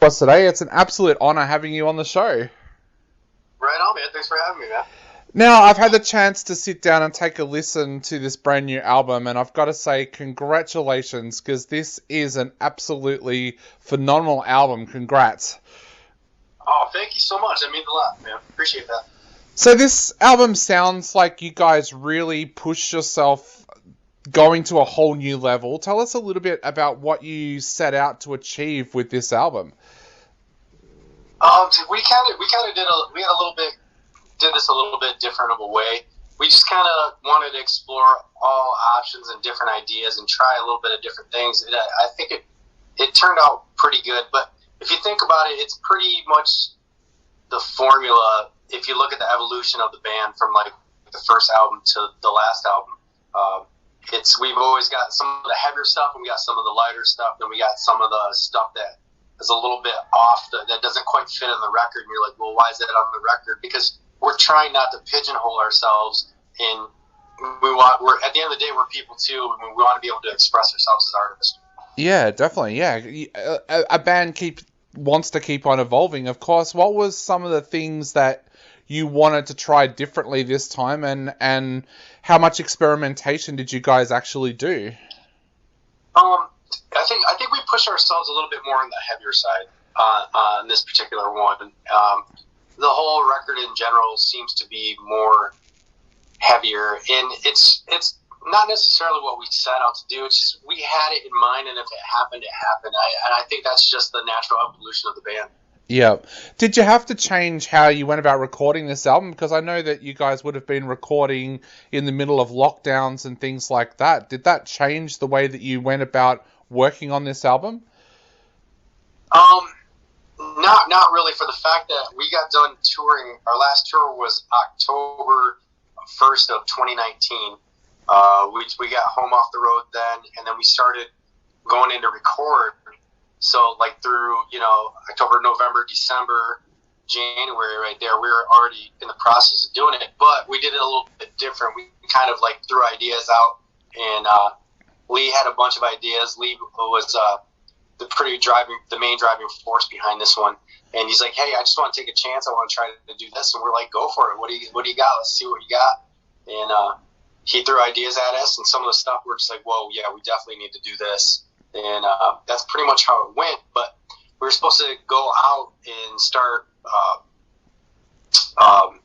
Us today. It's an absolute honor having you on the show. Right on, man. Thanks for having me, man. Now, I've had the chance to sit down and take a listen to this brand new album, and I've got to say congratulations, because this is an absolutely phenomenal album. Congrats. Oh, thank you so much. That means a lot, man. Appreciate that. So this album sounds like you guys really pushed yourself going to a whole new level. Tell us a little bit about what you set out to achieve with this album. We kind of did this a little bit different of a way. We just kind of wanted to explore all options and different ideas and try a little bit of different things. I think it turned out pretty good. But if you think about it, it's pretty much the formula. If you look at the evolution of the band from like the first album to the last album, we've always got some of the heavier stuff and we got some of the lighter stuff, and we got some of the stuff that is a little bit off, that doesn't quite fit on the record, and you're like, well, why is that on the record? Because we're trying not to pigeonhole ourselves, and we're at the end of the day, we're people too, and we want to be able to express ourselves as artists. Yeah, definitely. Yeah, a band wants to keep on evolving. Of course. What was some of the things that you wanted to try differently this time, and how much experimentation did you guys actually do? I think we push ourselves a little bit more on the heavier side on this particular one. The whole record in general seems to be more heavier, and it's not necessarily what we set out to do. It's just we had it in mind, and if it happened, it happened. I think that's just the natural evolution of the band. Yeah. Did you have to change how you went about recording this album? Because I know that you guys would have been recording in the middle of lockdowns and things like that. Did that change the way that you went about working on this album? Not really, for the fact that we got done touring. Our last tour was October 1st of 2019. We got home off the road then, and then we started going into record. So like through, October, November, December, January right there, we were already in the process of doing it, but we did it a little bit different. We kind of like threw ideas out, and Leigh had a bunch of ideas. Leigh was the main driving force behind this one, and he's like, "Hey, I just want to take a chance. I want to try to do this," and we're like, "Go for it. What do you got? Let's see what you got." And he threw ideas at us, and some of the stuff we're just like, "Whoa, yeah, we definitely need to do this." And that's pretty much how it went. But we were supposed to go out and start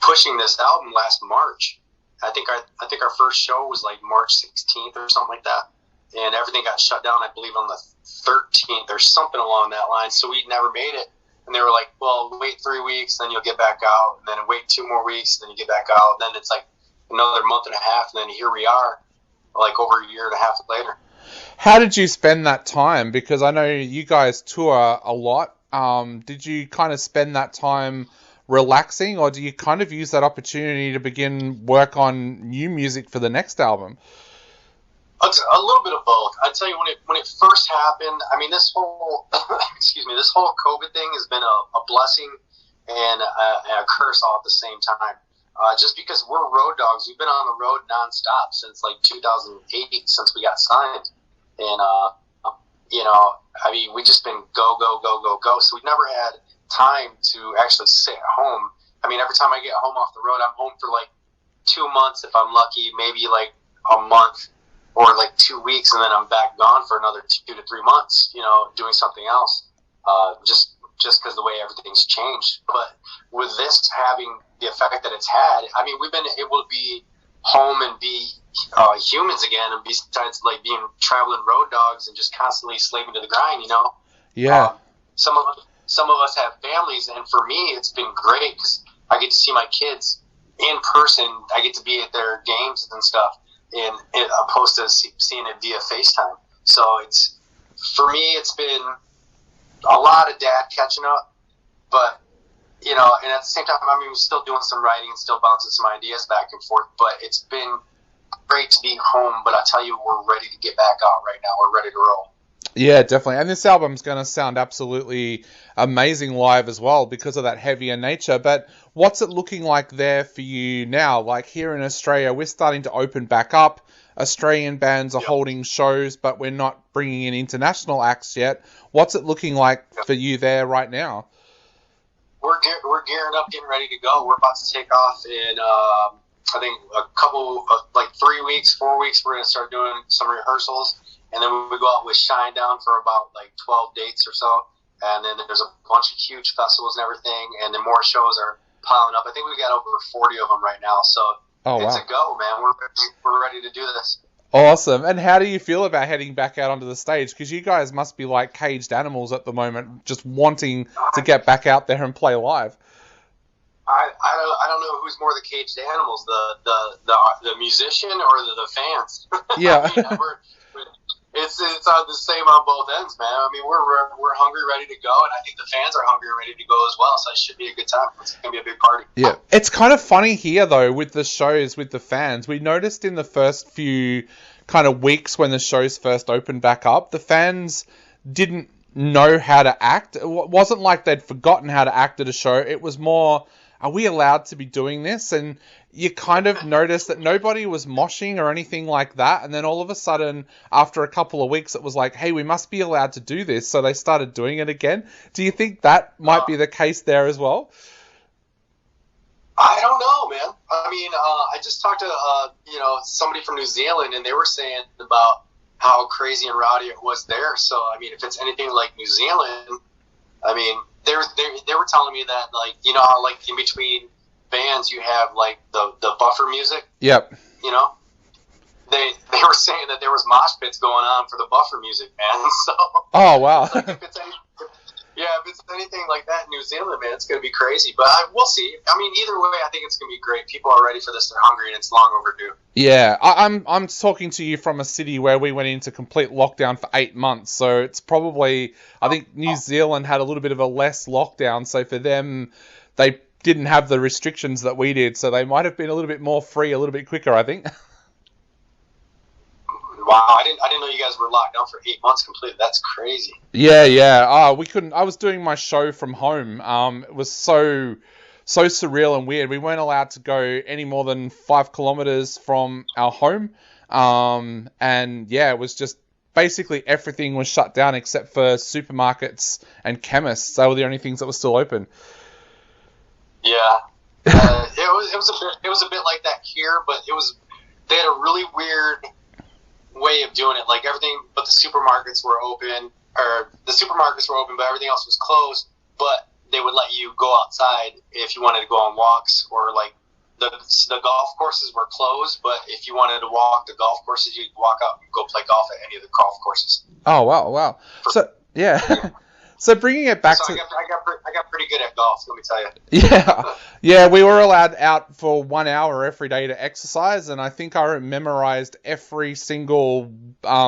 pushing this album last March. I think our first show was like March 16th or something like that, and everything got shut down, I believe, on the 13th or something along that line. So we never made it. And they were like, "Well, wait 3 weeks, then you'll get back out, and then wait 2 more weeks, then you get back out." And then it's like another month and a half, and then here we are, like over a year and a half later. How did you spend that time? Because I know you guys tour a lot. Did you kind of spend that time relaxing, or do you kind of use that opportunity to begin work on new music for the next album? It's a little bit of both. I tell you, when it first happened, I mean, this whole this whole COVID thing has been a blessing and a curse all at the same time. Just because we're road dogs, we've been on the road nonstop since like 2008, since we got signed. And, I mean, we just been go, go, go, go, go. So we've never had time to actually sit at home. I mean, every time I get home off the road, I'm home for like 2 months if I'm lucky, maybe like a month or like 2 weeks, and then I'm back gone for another 2 to 3 months, doing something else, just because the way everything's changed. But with this having the effect that it's had, I mean, we've been able to be home and be humans again, and besides like being traveling road dogs and just constantly slaving to the grind, Yeah. Some of us have families, and for me, it's been great because I get to see my kids in person. I get to be at their games and stuff, and opposed to seeing it via FaceTime. So for me, it's been a lot of dad catching up, but and at the same time, I mean, we're still doing some writing and still bouncing some ideas back and forth, but it's been great to be home. But I tell you, we're ready to get back out right now. We're ready to roll. Yeah, definitely. And this album's going to sound absolutely amazing live as well because of that heavier nature. But what's it looking like there for you now? Like here in Australia, we're starting to open back up. Australian bands are holding shows, but we're not bringing in international acts yet. What's it looking like for you there right now? We're gearing up, getting ready to go. We're about to take off in, I think, a couple of, like 3 weeks, 4 weeks. We're going to start doing some rehearsals. And then we go out with Shinedown for about like 12 dates or so. And then there's a bunch of huge festivals and everything. And then more shows are piling up. I think we got over 40 of them right now. So it's a go, man. We're ready to do this. Awesome. And how do you feel about heading back out onto the stage? Because you guys must be like caged animals at the moment, just wanting to get back out there and play live. I don't know who's more the caged animals, the musician or the fans. Yeah. I mean, it's the same on both ends, man. I mean, we're hungry, ready to go, and I think the fans are hungry and ready to go as well. So it should be a good time. It's gonna be a big party. Yeah, it's kind of funny here though with the shows with the fans. We noticed in the first few kind of weeks when the shows first opened back up, the fans didn't know how to act. It wasn't like they'd forgotten how to act at a show. It was more, are we allowed to be doing this? And you kind of noticed that nobody was moshing or anything like that. And then all of a sudden, after a couple of weeks, it was like, hey, we must be allowed to do this. So they started doing it again. Do you think that might be the case there as well? I don't know, man. I mean, I just talked to, somebody from New Zealand, and they were saying about how crazy and rowdy it was there. So, I mean, if it's anything like New Zealand, I mean, they were telling me that, like, you know how, like, in between bands you have, like, the buffer music? Yep. You know? They were saying that there was mosh pits going on for the buffer music, man. So, oh, wow. Like, if it's anything like that in New Zealand, man, it's going to be crazy. But we'll see. I mean, either way, I think it's going to be great. People are ready for this. They're hungry, and it's long overdue. Yeah, I'm talking to you from a city where we went into complete lockdown for 8 months. So it's probably, I think New Zealand had a little bit of a less lockdown. So for them, they didn't have the restrictions that we did. So they might have been a little bit more free, a little bit quicker, I think. Wow, I didn't know you guys were locked down for 8 months completely. That's crazy. Yeah. We couldn't. I was doing my show from home. It was so surreal and weird. We weren't allowed to go any more than 5 kilometers from our home. And yeah, it was just basically everything was shut down except for supermarkets and chemists. They were the only things that were still open. Yeah, it was a bit like that here, but they had a really weird way of doing it. Like everything but the supermarkets were open, but everything else was closed. But they would let you go outside if you wanted to go on walks, or like the golf courses were closed, but if you wanted to walk the golf courses, you could walk out and go play golf at any of the golf courses. Oh wow. So yeah. So bringing it back to... I got pretty good at golf, let me tell you. Yeah, we were allowed out for 1 hour every day to exercise, and I think I memorized every single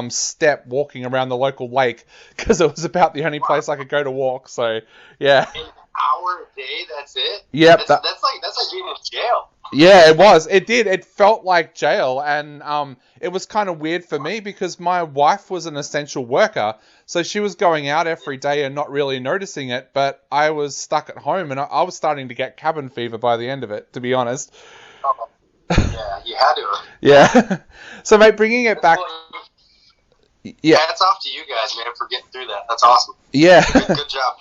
step walking around the local lake, because it was about the only place I could go to walk, so yeah. An hour a day, that's it? Yep. That's like being in jail. Yeah, it was. It did. It felt like jail, and it was kind of weird for me because my wife was an essential worker, so she was going out every day and not really noticing it, but I was stuck at home, and I was starting to get cabin fever by the end of it, to be honest. Oh, yeah, you had to. Yeah. So, mate, bringing it back... Yeah. Hats off to you guys, man, for getting through that. That's awesome. Yeah. Good job.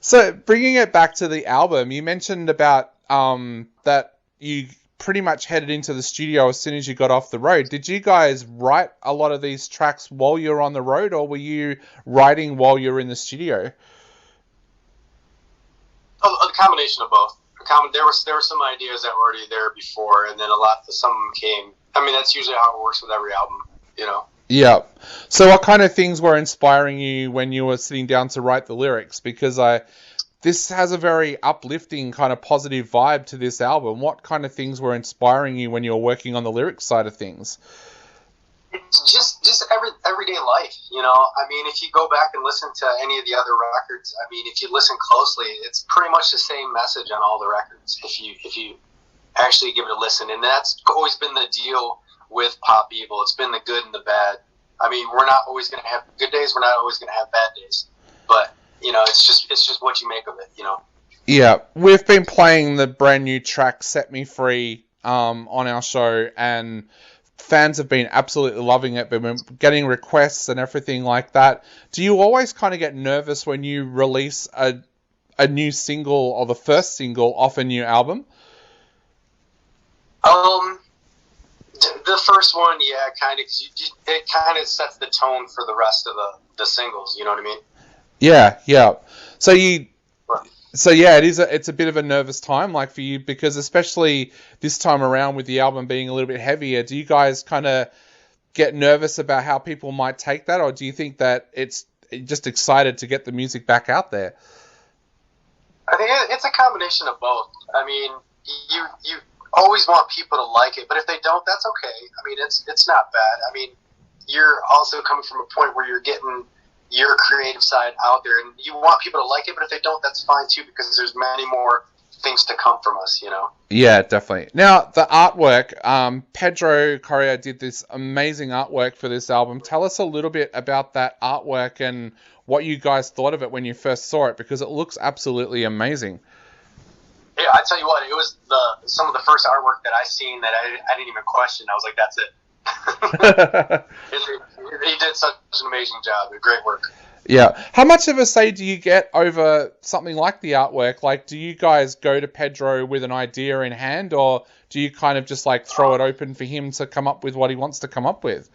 So, bringing it back to the album, you mentioned about that you pretty much headed into the studio as soon as you got off the road. Did you guys write a lot of these tracks while you were on the road, or were you writing while you were in the studio? A combination of both. There were some ideas that were already there before, and then some of them came. I mean, that's usually how it works with every album, you know. Yeah. So what kind of things were inspiring you when you were sitting down to write the lyrics? Because this has a very uplifting kind of positive vibe to this album. What kind of things were inspiring you when you were working on the lyrics side of things? It's just everyday life, you know. I mean, if you go back and listen to any of the other records, I mean, if you listen closely, it's pretty much the same message on all the records. If you actually give it a listen, and that's always been the deal with Pop Evil. It's been the good and the bad. I mean, we're not always going to have good days. We're not always going to have bad days, but you know, it's just what you make of it, you know. Yeah, we've been playing the brand new track "Set Me Free" on our show, and fans have been absolutely loving it, been getting requests and everything like that. Do you always kind of get nervous when you release a new single or the first single off a new album? The first one, yeah, kind of, because it kind of sets the tone for the rest of the singles. You know what I mean? Yeah. So yeah, it's a bit of a nervous time, like, for you, because especially this time around with the album being a little bit heavier, do you guys kind of get nervous about how people might take that, or do you think that it's just excited to get the music back out there? I think it's a combination of both. I mean, you always want people to like it, but if they don't, that's okay. I mean, it's not bad. I mean, you're also coming from a point where you're getting your creative side out there, and you want people to like it, but if they don't, that's fine too, because there's many more things to come from us, you know? Yeah, definitely. Now, the artwork, Pedro Correa did this amazing artwork for this album. Tell us a little bit about that artwork and what you guys thought of it when you first saw it, because it looks absolutely amazing. Yeah, I tell you what, it was some of the first artwork that I seen that I didn't even question. I was like, that's it. He did such an amazing job. Great work. Yeah. How much of a say do you get over something like the artwork? Like, do you guys go to Pedro with an idea in hand, or do you kind of just like throw it open for him to come up with what he wants to come up with?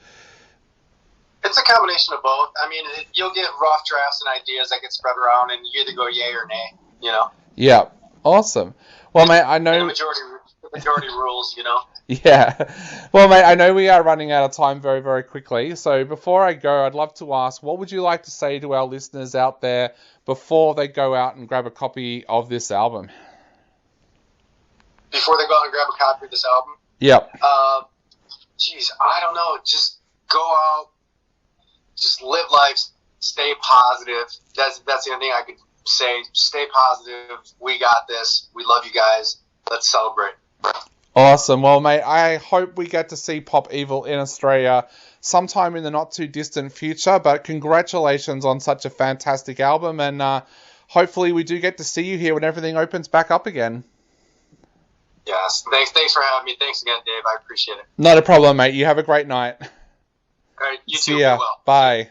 It's a combination of both. I mean, you'll get rough drafts and ideas that get spread around, and you either go yay or nay, you know? Yeah. Awesome. Well, mate, I know... The majority rules, you know? Yeah. Well, mate, I know we are running out of time very, very quickly. So before I go, I'd love to ask, what would you like to say to our listeners out there before they go out and grab a copy of this album? Before they go out and grab a copy of this album? Yep. Geez, I don't know. Just go out, just live life, stay positive. That's the only thing I could say. Stay positive. We got this. We love you guys. Let's celebrate. Awesome. Well, mate, I hope we get to see Pop Evil in Australia sometime in the not too distant future, but congratulations on such a fantastic album, and hopefully we do get to see you here when everything opens back up again. Yes. Thanks for having me. Thanks again, Dave. I appreciate it. Not a problem, mate. You have a great night. All right. You too. See ya. Well. Bye.